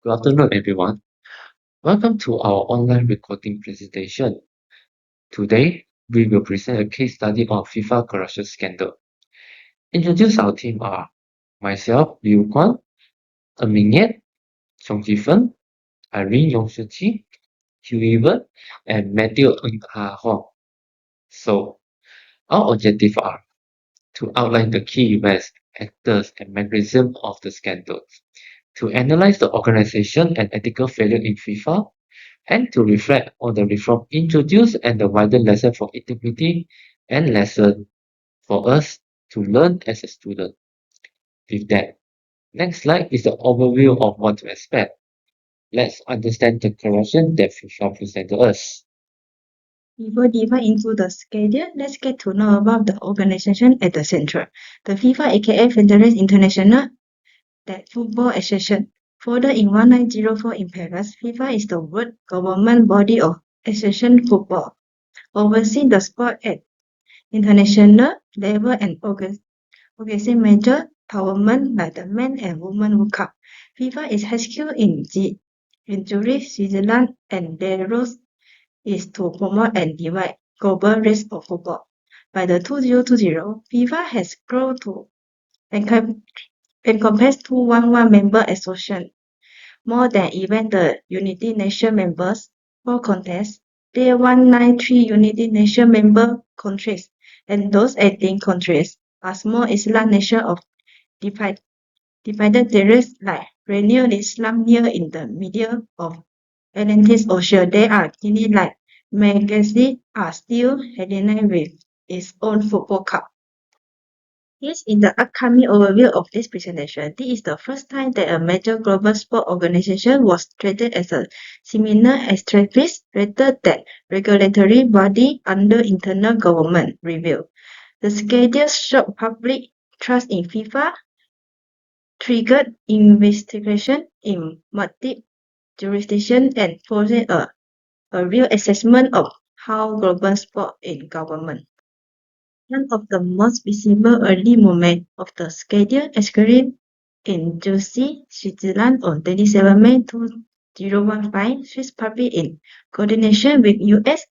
Good afternoon, everyone. Welcome to our online recording presentation. Today, we will present a case study on FIFA corruption scandal. Introduce our team are myself, Liu Guan, Ming Yet, Chong Ji-fen, Irene Yong Shi, Hugh Evan, and Matthew Ng Ha Hong. So, our objectives are to outline the key events, actors, and mechanism of the scandal, to analyze the organization and ethical failure in FIFA, and to reflect on the reform introduced and the wider lesson for integrity and lesson for us to learn as a student. With that, next slide is the overview of what to expect. Let's understand the corruption that FIFA presented us. Before diving into the schedule, let's get to know about the organization at the center. The FIFA aka Federation International that Football Association. Founded in 1904 in Paris, FIFA is the world government body of association football, overseeing the sport at international level and organizing major tournaments like the Men and Women World Cup. FIFA is HQ in Zurich, Switzerland, and their role is to promote and divide global rights of football. By the 2020, FIFA has grown to encompass 211 member associations, more than even the United Nations members. For context, there are 193 United Nations member countries, and those 18 countries are small Islam nations of divided terraces like Reunion Islam near in the middle of Atlantic Ocean. They are tiny like Madagascar are still headlining with its own football cup. Here's in the upcoming overview of this presentation. This is the first time that a major global sport organization was treated as a semi-established rather than regulatory body under internal government review. The schedule shocked public trust in FIFA, triggered investigation in multiple jurisdictions, and forced a real assessment of how global sport is government. One of the most visible early moments of the schedule occurred in Zurich, Switzerland on 27 May 2015. Swiss public in coordination with US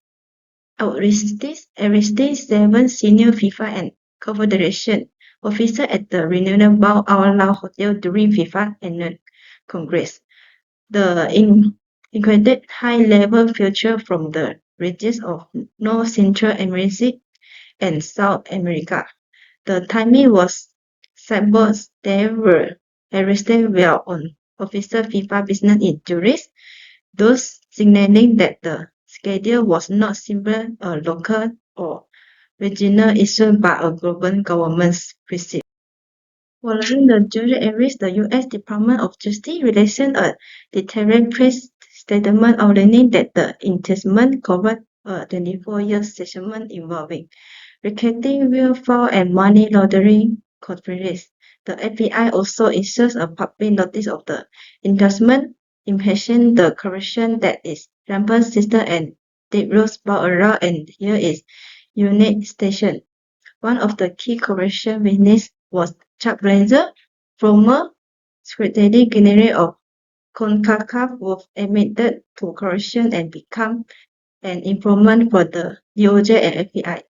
arrested 7 senior FIFA and Confederation officers at the renowned Bal Al Hotel during FIFA annual Congress. The included high-level features from the regions of North Central America and South America. The timing was symbols they were arrested while on official FIFA business in Zurich, thus signaling that the schedule was not simply a local or regional issue but a global government's crisis. Following the Zurich arrest, the U.S. Department of Justice released a detailed press statement outlining that the indictment covered a 24-year settlement involving racketeering, will fraud, and money laundering conspiracies. The FBI also issued a public notice of the indictment, impeaching the corruption that is rampant system and deep roots bound around, and here is United States. One of the key corruption witnesses was Chuck Blazer, former Secretary General of CONCACAF, who admitted to corruption and became an informant for the DOJ and FBI.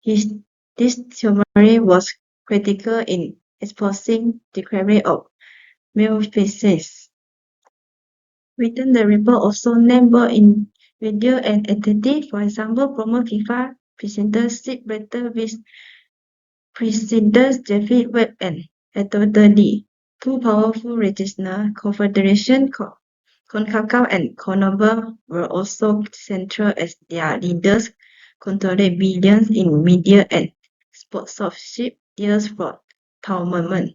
This testimony was critical in exposing the declaration of malfeasance. Within the report also named individual and entity, for example, former FIFA President Steve Blatter with Presidents David Webb and Edward Lee, two powerful regional confederations, CONCACAF and CONMEBOL, were also central as their leaders controlled billions in media and sponsorship deals for tournaments.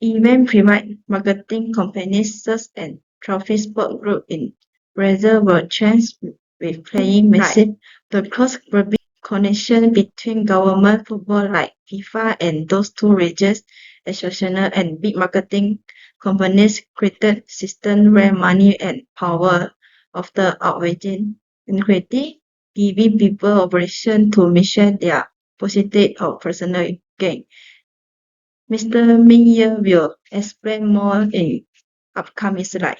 Even private marketing companies such as Trophy Sport Group in Brazil were charged with playing massive. The cross-border connection between government football like FIFA and those two regions, associations and big marketing companies created systems where money and power of the outweighing inequity, giving people opportunity to measure their positive or personal gain. Mr. Ming will explain more in upcoming slide.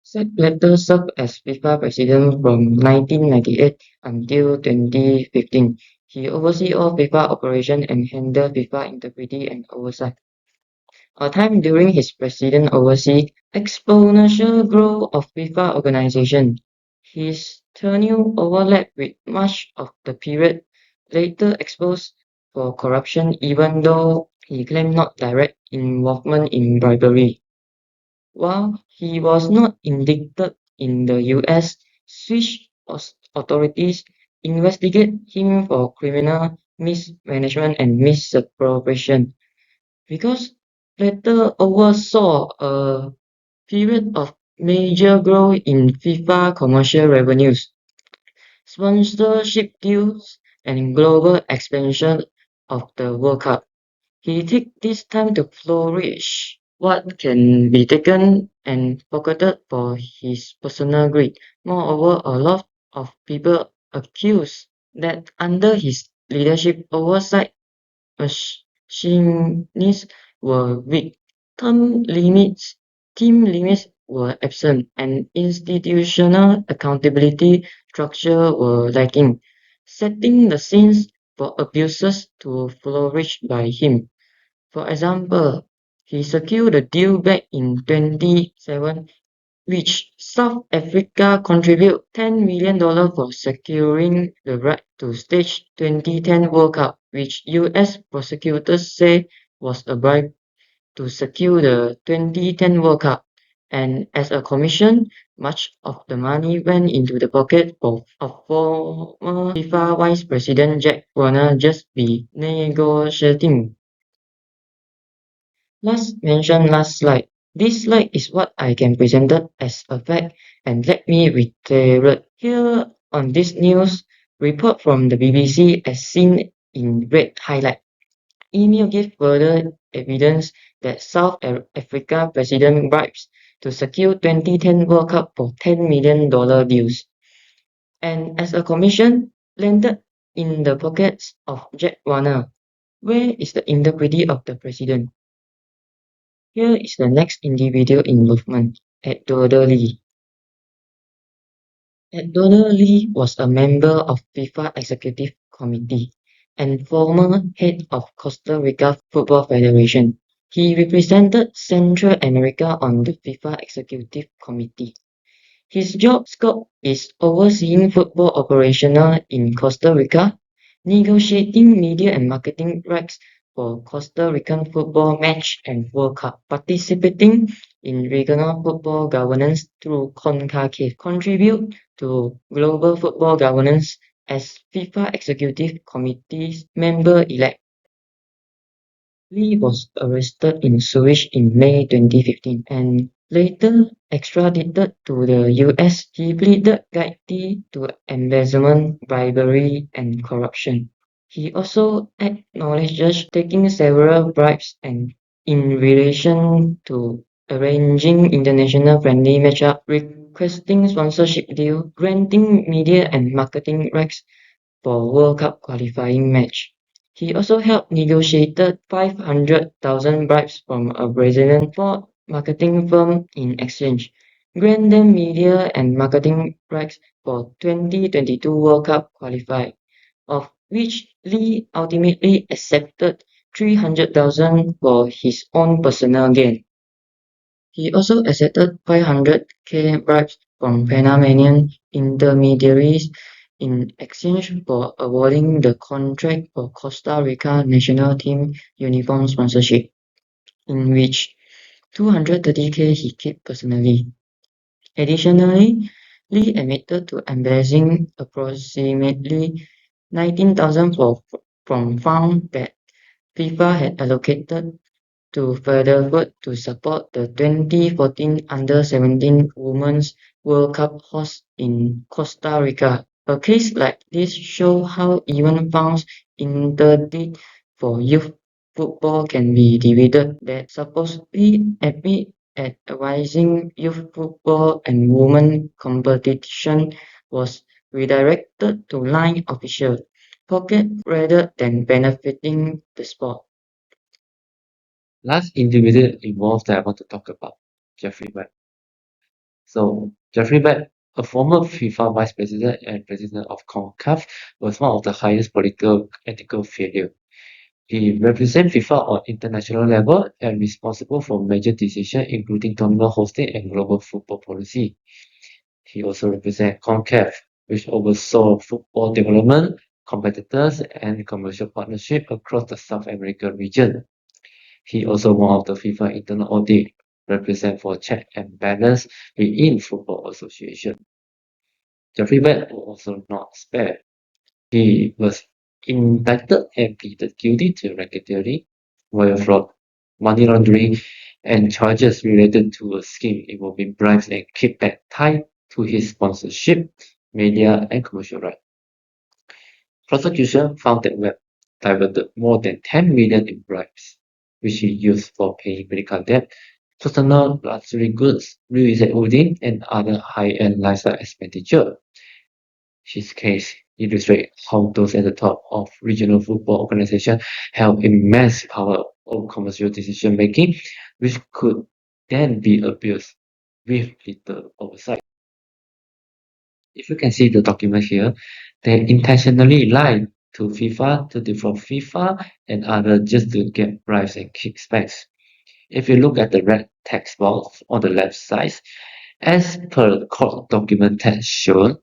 Sepp Blatter served as FIFA president from 1998 until 2015. He oversees all FIFA operations and handled FIFA integrity and oversight. A time during his presidency overseas exponential growth of FIFA organization. His tenure overlapped with much of the period later exposed for corruption even though he claimed not direct involvement in bribery. While he was not indicted in the US, Swiss authorities investigate him for criminal mismanagement and misappropriation. Because Platter oversaw a period of major growth in FIFA commercial revenues, sponsorship deals, and global expansion of the World Cup. He took this time to flourish what can be taken and pocketed for his personal greed. Moreover, a lot of people accuse that under his leadership oversight machines were weak, term limits, team limits were absent, and institutional accountability structure were lacking, setting the scenes for abuses to flourish by him. For example, he secured a deal back in 2007 which South Africa contributed $10 million for securing the right to stage 2010 World Cup, which US prosecutors say was a bribe to secure the 2010 World Cup. And as a commission, much of the money went into the pocket of former FIFA Vice President Jack Warner just be negotiating. Last slide. This slide is what I can present as a fact, and let me reiterate here on this news report from the BBC as seen in red highlight. Email gives further evidence that South Africa president bribes to secure 2010 World Cup for $10 million deals. And as a commission landed in the pockets of Jack Warner, where is the integrity of the president? Here is the next individual involvement: Eduardo Lee. Eduardo Lee was a member of FIFA Executive Committee and former head of Costa Rica Football Federation. He represented Central America on the FIFA Executive Committee. His job scope is overseeing football operational in Costa Rica, negotiating media and marketing rights for Costa Rican football match and World Cup, participating in regional football governance through CONCACAF, contribute to global football governance as FIFA Executive Committee's member-elect. Lee was arrested in Zurich in May 2015 and later extradited to the US. He pleaded guilty to embezzlement, bribery, and corruption. He also acknowledges taking several bribes and in relation to arranging international friendly matchup, requesting sponsorship deal, granting media and marketing rights for World Cup qualifying match. He also helped negotiated 500,000 bribes from a Brazilian sport marketing firm in exchange, grant them media and marketing rights for 2022 World Cup qualify, of which Lee ultimately accepted 300,000 for his own personal gain. He also accepted 500k bribes from Panamanian intermediaries in exchange for awarding the contract for Costa Rica national team uniform sponsorship, in which 230k he kept personally. Additionally, Lee admitted to embezzling approximately 19,000 from funds that FIFA had allocated to further to support the 2014 Under-17 Women's World Cup host in Costa Rica. A case like this shows how even funds intended for youth football can be divided that supposedly aimed at advising youth football and women competition was redirected to line official pocket rather than benefiting the sport. Last individual involved that I want to talk about, Jeffrey Webb. So Jeffrey Webb, a former FIFA vice president and president of CONCACAF, was one of the highest political ethical failure. He represents FIFA on international level and responsible for major decisions including tournament hosting and global football policy. He also represents CONCACAF, which oversaw football development, competitors, and commercial partnership across the South American region. He also one of the FIFA internal audit, represent for check and balance within Football Association. Jeffrey Webb was also not spared. He was indicted and pleaded guilty to racketeering, wire fraud, money laundering, and charges related to a scheme involving bribes and kickback tied to his sponsorship, media, and commercial rights. Prosecution found that Webb diverted more than 10 million in bribes, which he used for paying medical debt, personal luxury goods, real estate holding, and other high-end lifestyle expenditure. His case illustrates how those at the top of regional football organizations have immense power over commercial decision making, which could then be abused with little oversight. If you can see the document here, they intentionally lied to FIFA to defraud FIFA and others just to get bribes and kickbacks. If you look at the red text box on the left side, as per the court document text shown,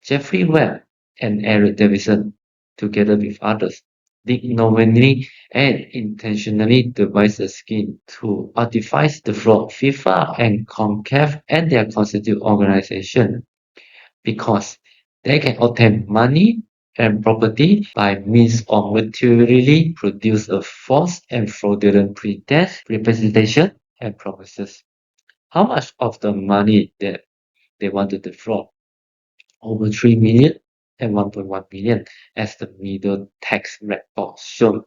Jeffrey Webb and Eric Davidson, together with others, did knowingly and intentionally devise a scheme to artifice the fraud FIFA and CONCACAF and their constituent organization because they can obtain money and property by means of materially produce a false and fraudulent pretense, representation, and promises. How much of the money that they wanted to fraud? Over 3 million and 1.1 million, as the middle text red box shown.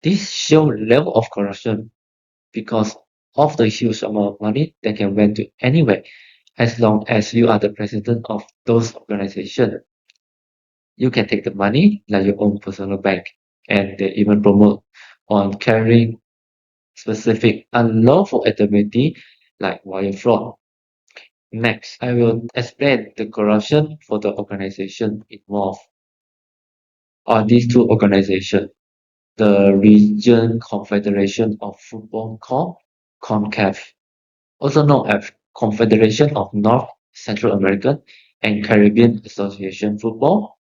This shows level of corruption because of the huge amount of money that can went to anywhere as long as you are the president of those organizations. You can take the money like your own personal bank, and they even promote on carrying specific unlawful activity like wire fraud. Next, I will explain the corruption for the organization involved. Are these two organizations, the Region Confederation of Football called CONCACAF, also known as Confederation of North Central American and Caribbean Association Football,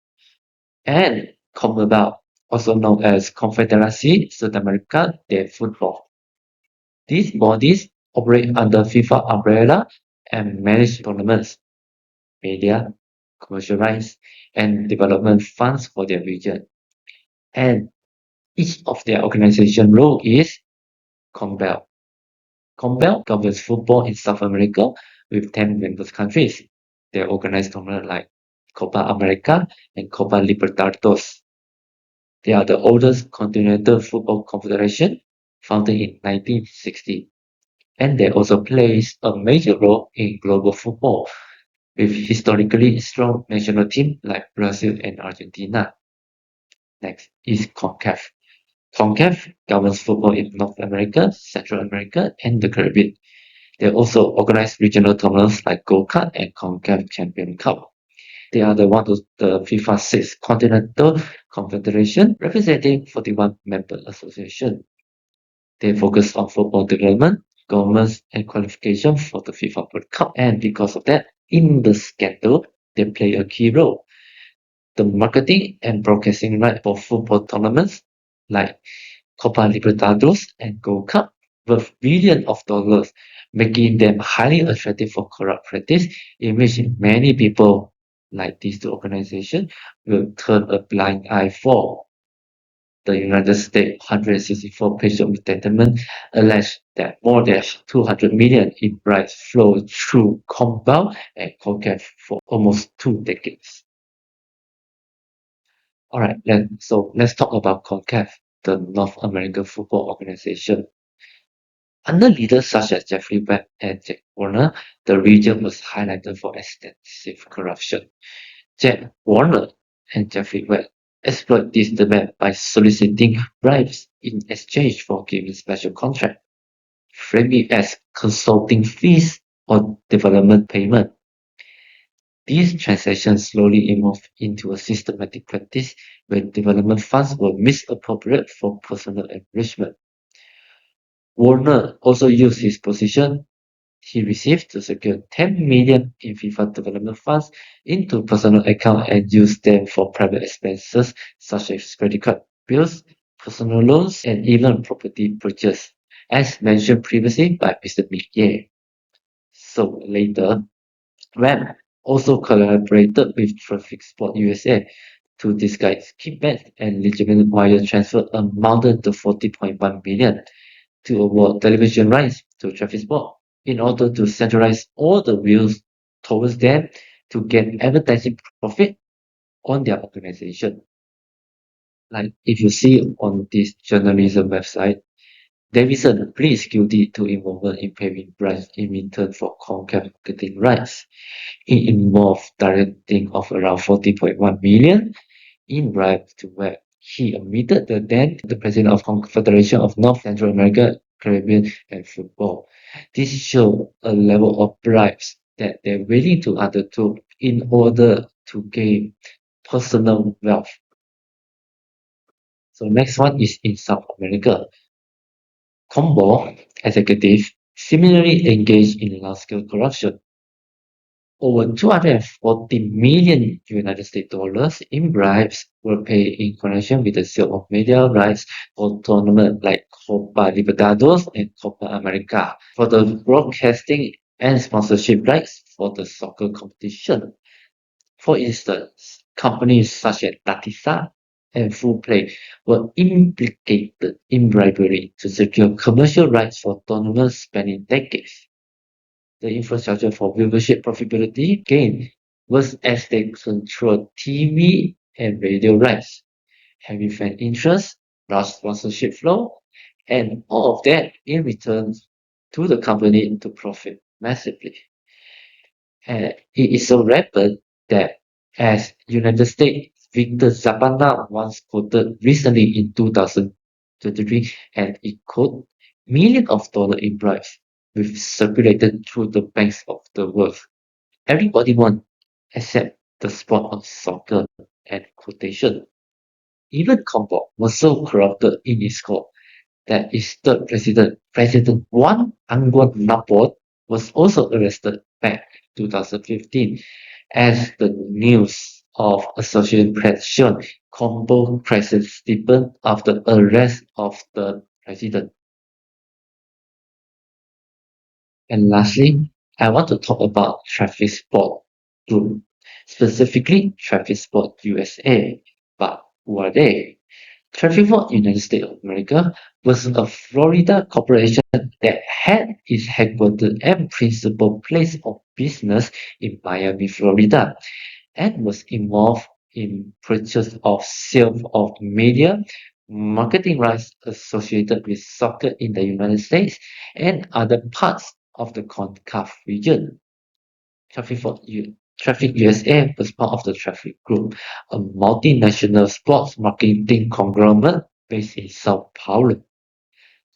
and CONMEBOL, also known as Confederación Sudamericana de Fútbol. These bodies operate under FIFA umbrella and manage tournaments, media, commercial rights, and development funds for their region. And each of their organization role is CONMEBOL. CONMEBOL governs football in South America with 10 member countries. They organize tournaments like Copa America and Copa Libertadores. They are the oldest continental football confederation, founded in 1960, and they also plays a major role in global football, with historically strong national teams like Brazil and Argentina. Next is CONCACAF. CONCACAF governs football in North America, Central America, and the Caribbean. They also organize regional tournaments like Gold Cup and CONCACAF Champion Cup. They are the one of the FIFA Six Continental Confederation, representing 41 member associations. They focus on football development, governance, and qualification for the FIFA World Cup. And because of that, in the scandal, they play a key role. The marketing and broadcasting right for football tournaments like Copa Libertadores and Gold Cup worth billions of dollars, making them highly attractive for corrupt practice, in which many people like these two organizations will turn a blind eye for. The United States 164-page indictment alleged that more than 200 million in bribes flowed through CONMEBOL and CONCACAF for almost 2 decades. All right, let's talk about CONCACAF, the North American Football Organization. Under leaders such as Jeffrey Webb and Jack Warner, the region was highlighted for extensive corruption. Jack Warner and Jeffrey Webb exploit this demand by soliciting bribes in exchange for giving special contract, frame it as consulting fees or development payment. These transactions slowly evolved into a systematic practice where development funds were misappropriated for personal enrichment. Warner also used his position he received to secure 10 million in FIFA development funds into personal account and used them for private expenses such as credit card bills, personal loans, and even property purchase, as mentioned previously by Mr. Mikie. So later, Ram also collaborated with Traffic Sport USA to disguise kickbacks and legitimate wire transfer amounted to 40.1 million to award television rights to Traffic Sport in order to centralize all the wheels towards them to get advertising profit on their organization. Like if you see on this journalism website, Davidson pleads guilty to involvement in paying bribes in return for Comcast marketing rights. It involved directing of around 40.1 million in bribes to where he admitted that then the president of Confederation of North Central America, Caribbean and Football. This showed a level of bribes that they're willing to undertake in order to gain personal wealth. So next one is in South America. Combo executive similarly engaged in large-scale corruption. Over 240 million United States dollars in bribes were paid in connection with the sale of media rights for tournaments like Copa Libertadores and Copa America for the broadcasting and sponsorship rights for the soccer competition. For instance, companies such as Latisa and Full Play were implicated in bribery to secure commercial rights for tournaments spanning decades. The infrastructure for viewership profitability gain was as they controlled TV and radio rights, heavy fan interest, large sponsorship flow, and all of that in return to the company to profit massively. And it is so rapid that as United States Victor Zapata once quoted recently in 2023, and it quote, millions of dollars in bribes with circulated through the banks of the world. Everybody won except the sport of soccer and quotation. Even Combo was so corrupted in its core that its third president, President Juan Anguan Laport, was also arrested back 2015 as the news of Associated Press shown Combo crisis deepened after arrest of the president. And lastly, I want to talk about Traffic Sport Group, specifically Traffic Sport USA. But who are they? Traffic Sport United States of America was a Florida corporation that had its headquarters and principal place of business in Miami, Florida, and was involved in purchase of sale of media, marketing rights associated with soccer in the United States and other parts of the CONCACAF region. Traffic USA was part of the Traffic Group, a multinational sports marketing conglomerate based in Sao Paulo.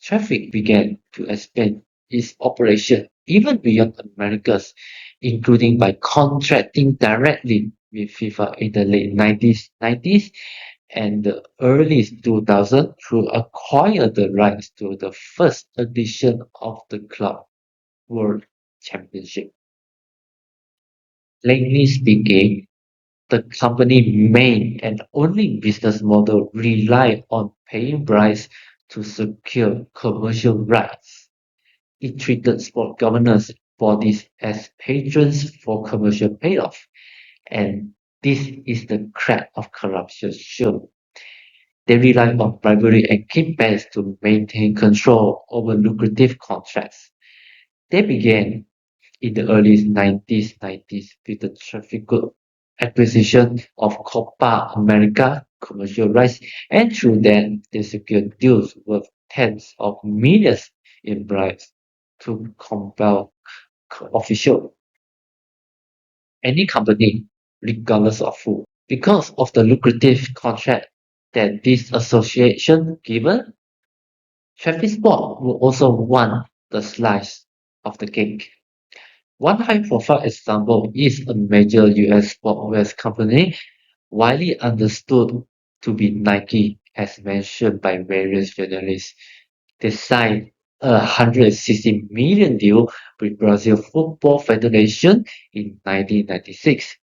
Traffic began to expand its operation even beyond Americas, including by contracting directly with FIFA in the late 90s and the early 2000s to acquire the rights to the first edition of the Club World Championship. Plainly speaking, the company main and only business model relied on paying bribes to secure commercial rights. It treated sport governance bodies as patrons for commercial payoff, and this is the crack of corruption shown. They rely on bribery and kickbacks to maintain control over lucrative contracts. They began in the early 1990s with the traffic good acquisition of Copa America commercial rights, and through that they secured deals worth tens of millions in bribes to compel official. Any company, regardless of who, Because of the lucrative contract that this association given, Travis Sport will also want the slice of the cake. One high-profile example is a major US sportswear company, widely understood to be Nike, as mentioned by various journalists. They signed a 160 million deal with Brazil Football Federation in 1996.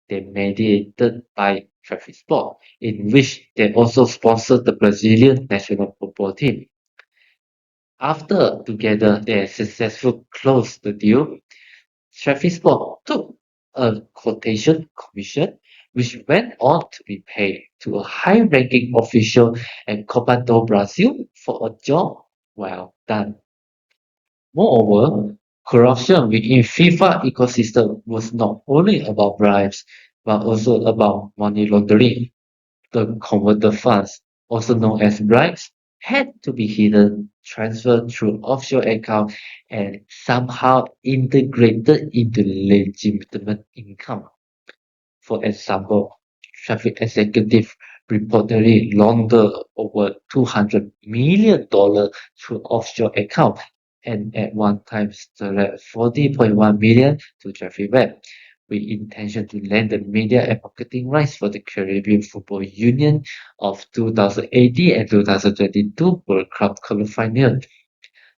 They mediated by Travis Sport, in which they also sponsored the Brazilian national football team. After together they successfully closed the deal, Travis Sport took a quotation commission, which went on to be paid to a high-ranking official at Copa do Brasil for a job well done. Moreover, corruption within FIFA ecosystem was not only about bribes, but also about money laundering. The converted funds, also known as bribes, had to be hidden, transferred through offshore accounts, and somehow integrated into legitimate income. For example, traffic executive reportedly laundered over $200 million through offshore accounts and at one time stole 40.1 million to Jeffrey Webb, with intention to lend the media and marketing rights for the Caribbean Football Union of 2018 and 2022 World Cup qualifier,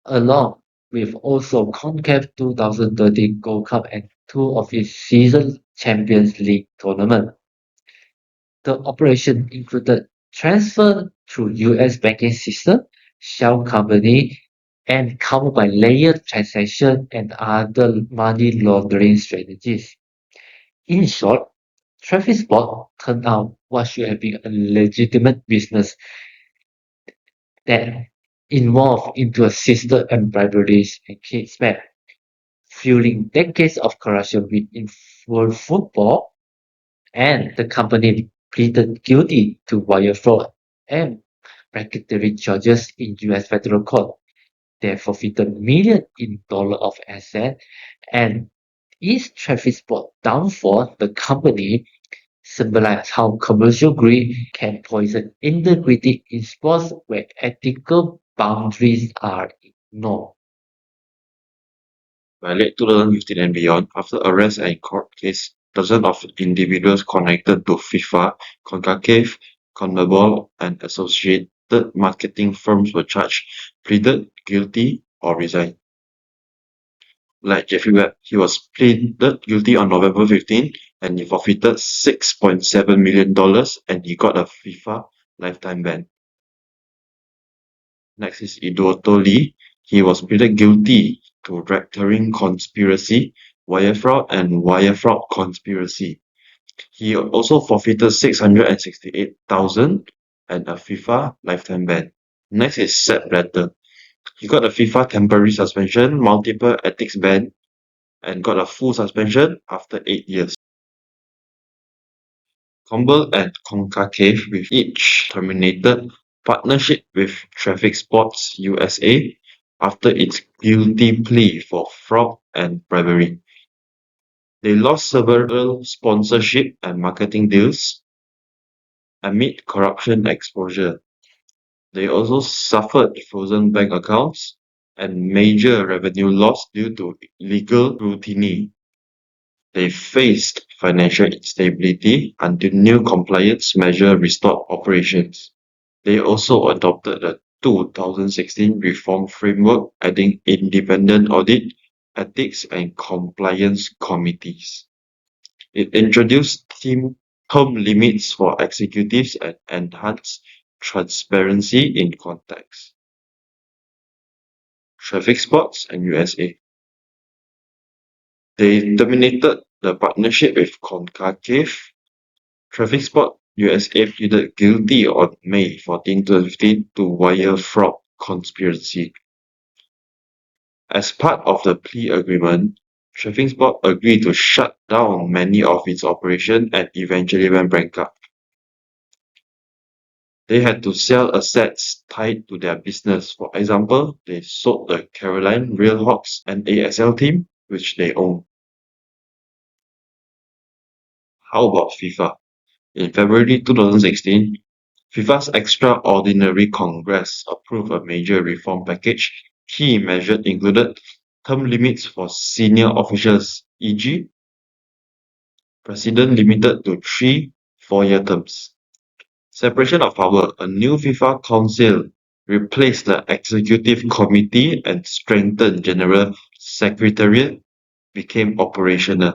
along with also CONCACAF 2030 Gold Cup and two of its season Champions League tournament. The operation included transfer through US banking system, shell company, and covered by layered transaction and other money laundering strategies. In short, Travis Sport turned out what should have been a legitimate business that evolved into a system and briberies and kickback, fueling decades of corruption within world football, and the company pleaded guilty to wire fraud and racketeering charges in US federal court. They forfeited millions in dollars of assets, and its Travis Sport downfall, the company symbolized how commercial greed can poison integrity in sports where ethical boundaries are ignored. By late 2015 and beyond, after arrests and court case, dozens of individuals connected to FIFA, CONCACAF, CONMEBOL, and associated marketing firms were charged, pleaded guilty, or resigned. Like Jeffrey Webb, he was pleaded guilty on November 15 and he forfeited $6.7 million and he got a FIFA lifetime ban. Next is Eduardo Lee. He was pleaded guilty to racketeering conspiracy, wire fraud, and wire fraud conspiracy. He also forfeited 668,000 and a FIFA lifetime ban. Next is Sepp Blatter. He got a FIFA temporary suspension, multiple ethics ban, and got a full suspension after 8 years. CONMEBOL and CONCACAF with each terminated partnership with Traffic Sports USA after its guilty plea for fraud and bribery. They lost several sponsorship and marketing deals amid corruption exposure. They also suffered frozen bank accounts and major revenue loss due to legal scrutiny. They faced financial instability until new compliance measures restored operations. They also adopted the 2016 reform framework, adding independent audit, ethics, and compliance committees. It introduced term limits for executives and enhanced transparency in context. Traffic Sports and USA. They terminated the partnership with CONCACAF. Traffic Sport USA pleaded guilty on May 14, 2015 to wire fraud conspiracy. As part of the plea agreement, Traffic Sport agreed to shut down many of its operations and eventually went bankrupt. They had to sell assets tied to their business. For example, they sold the Caroline Railhawks and ASL team, which they own. How about FIFA? In February 2016, FIFA's Extraordinary Congress approved a major reform package. Key measures included term limits for senior officials, e.g., president limited to 3 4-year terms. Separation of power. A new FIFA Council replaced the Executive Committee and strengthened General Secretariat became operational,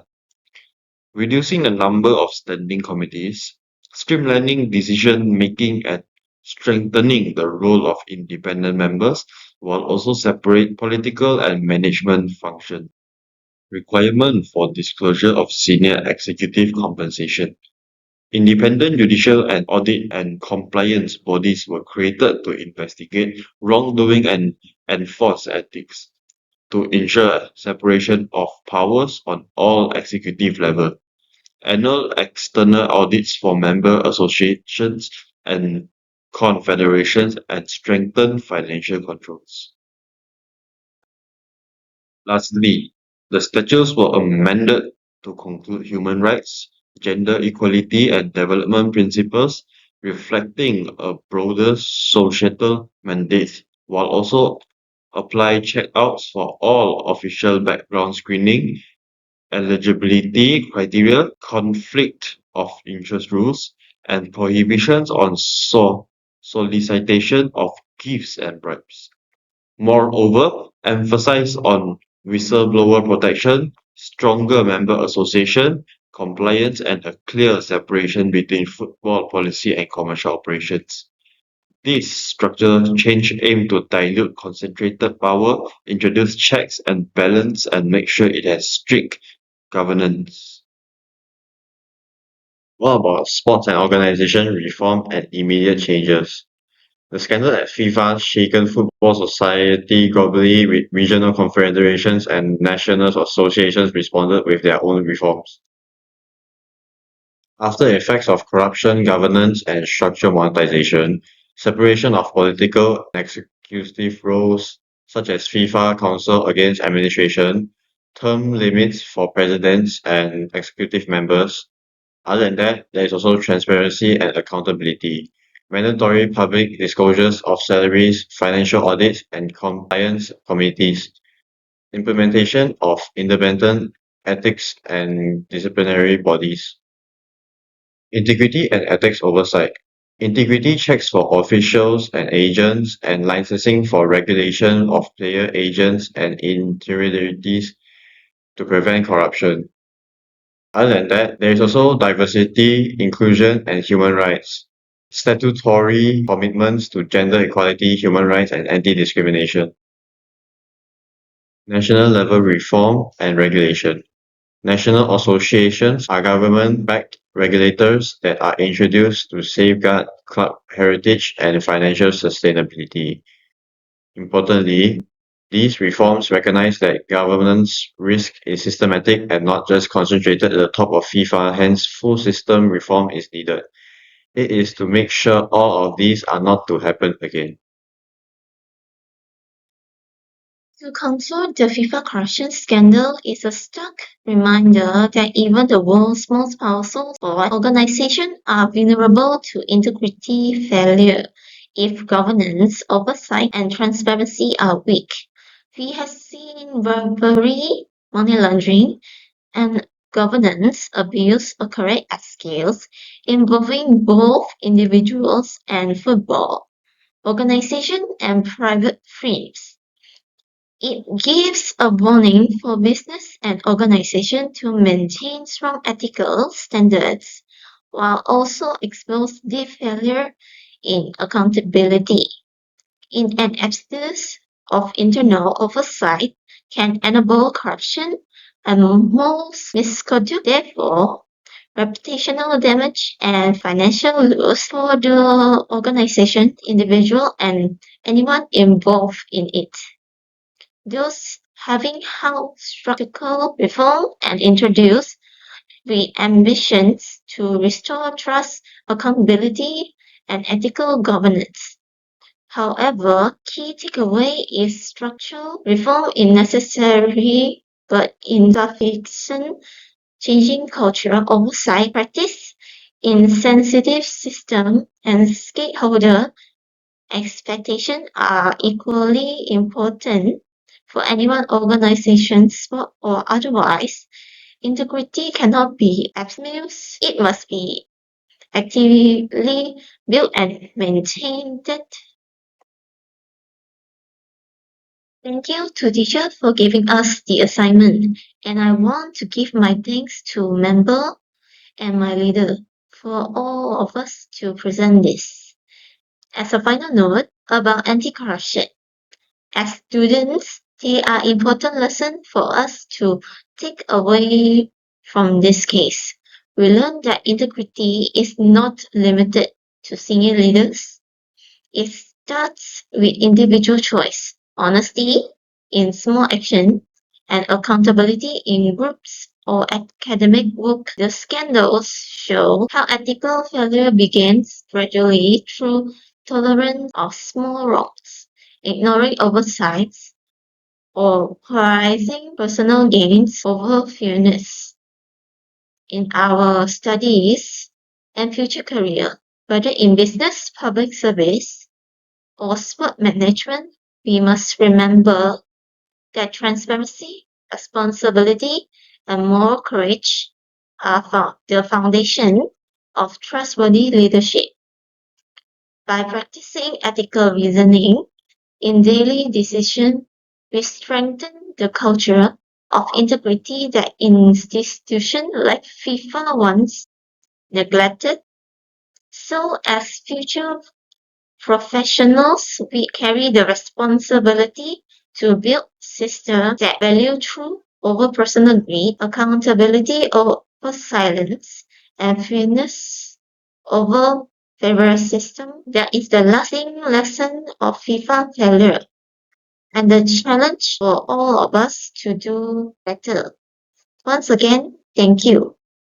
reducing the number of standing committees, streamlining decision-making and strengthening the role of independent members, while also separate political and management function. Requirement for disclosure of senior executive compensation. Independent judicial and audit and compliance bodies were created to investigate wrongdoing and enforce ethics, to ensure separation of powers on all executive level. Annual external audits for member associations and confederations and strengthen financial controls. Lastly, the statutes were amended to conclude human rights, gender equality and development principles, reflecting a broader societal mandate, while also apply checkouts for all official background screening, eligibility criteria, conflict of interest rules, and prohibitions on solicitation of gifts and bribes. Moreover, emphasis on whistleblower protection, stronger member association, compliance, and a clear separation between football policy and commercial operations. This structural change aimed to dilute concentrated power, introduce checks and balance, and make sure it has strict governance. What about sports and organization reform and immediate changes? The scandal at FIFA shaken football society globally, with regional confederations and national associations responded with their own reforms. After effects of corruption, governance, and structural monetization, separation of political and executive roles, such as FIFA Council against administration, term limits for presidents and executive members. Other than that, there is also transparency and accountability, mandatory public disclosures of salaries, financial audits, and compliance committees, implementation of independent ethics and disciplinary bodies, integrity and ethics oversight, integrity checks for officials and agents, and licensing for regulation of player agents and intermediaries to prevent corruption. Other than that, there is also diversity, inclusion, and human rights, statutory commitments to gender equality, human rights, and anti-discrimination, national level reform and regulation. National associations are government-backed regulators that are introduced to safeguard club heritage and financial sustainability. Importantly, these reforms recognize that governance risk is systematic and not just concentrated at the top of FIFA, hence full system reform is needed. It is to make sure all of these are not to happen again. To conclude, the FIFA corruption scandal is a stark reminder that even the world's most powerful sport organizations are vulnerable to integrity failure if governance, oversight, and transparency are weak. We have seen bribery, money laundering, and governance abuse occur at scales involving both individuals and football organizations and private firms. It gives a warning for business and organization to maintain strong ethical standards while also expose deep failure in accountability. In an absence of internal oversight can enable corruption and most misconduct. Therefore, reputational damage and financial loss for the organization, individual, and anyone involved in it. Thus, having held structural reform and introduced with ambitions to restore trust, accountability, and ethical governance. However, key takeaway is structural reform is necessary but insufficient. Changing cultural oversight practice Insensitive system and stakeholder expectations are equally important for anyone organization, sport or otherwise. Integrity cannot be abused. It must be actively built and maintained. Thank you to teacher for giving us the assignment, and I want to give my thanks to member and my leader for all of us to present this. As a final note about anti-corruption, as students, they are important lesson for us to take away from this case. We learn that integrity is not limited to senior leaders. It starts with individual choice, honesty in small action, and accountability in groups or academic work. The scandals show how ethical failure begins gradually through tolerance of small wrongs, ignoring oversights, or prizing personal gains over fairness. In our studies and future career, whether in business, public service, or sport management, we must remember that transparency, responsibility, and moral courage are the foundation of trustworthy leadership. By practicing ethical reasoning in daily decision, we strengthen the culture of integrity that institutions like FIFA once neglected. So as future professionals, we carry the responsibility to build systems that value truth over personal greed, accountability over silence, and fairness over favoritism. That is the lasting lesson of FIFA failure and the challenge for all of us to do better. Once again, thank you.